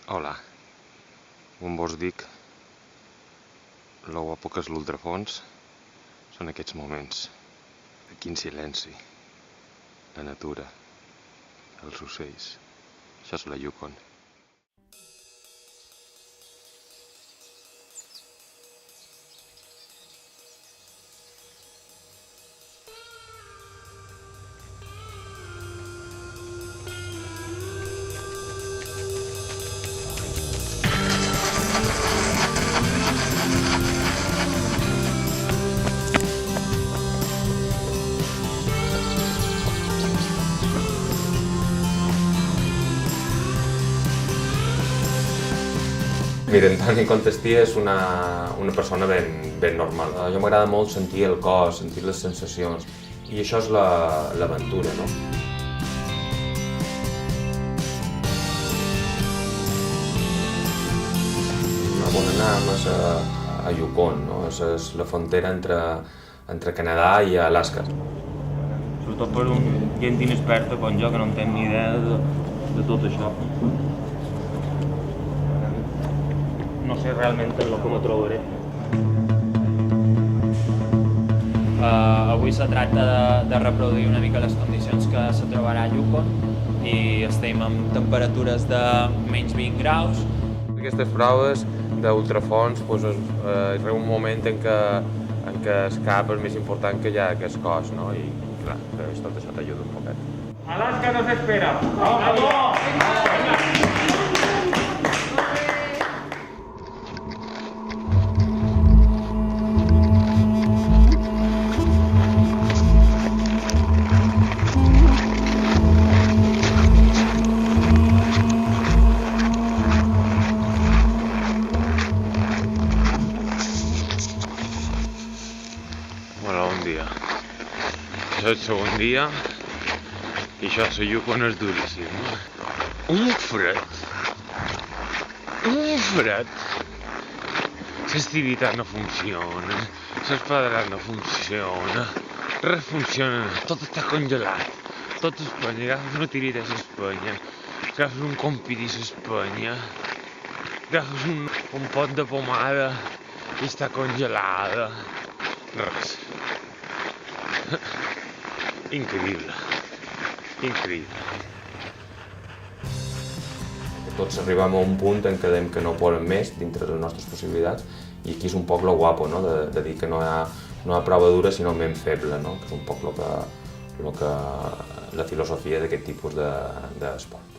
Hola, com vos dic, lo guapo que és l'ultrafons són aquests moments. Quin silenci, la natura, els ocells. Això és la Yukon. Mira, en Toni Contestí és una persona ben normal. Jo m'agrada molt sentir el cos, sentir les sensacions, i això és l'aventura, no? On anem és a Yukon, no? És la frontera entre Canadà i Alaska. Sobretot per un gent inexperta com jo, que no entenc ni idea de tot això. No sé realment el que me trobaré. Avui se tracta de reproduir una mica les condicions que se trobarà a Yukon i estem amb temperatures de menys 20 graus. Aquestes proves d'ultrafons és un moment en què el cap és més important que ja que el cos, no? I clar, tot això t'ajuda un poquet. Alaska nos espera. ¡Vamos! Hola, bon dia. Això és el segon dia i això a la Yukon és duríssim. Un fred. L'activitat no funciona, l'espaderat no funciona, res funciona, tot està congelat. Tot Espanya, agafes una tirita a Espanya, agafes un compidís a Espanya, agafes un pot de pomada i està congelada. Res. Increïble. Tots arribem a un punt en què dèiem que no podem més dintre les nostres possibilitats, i aquí és un poc lo guapo, no? De dir que no hi ha prova dura sinó menys feble, no? Que és un poc la filosofia d'aquest tipus d'esport.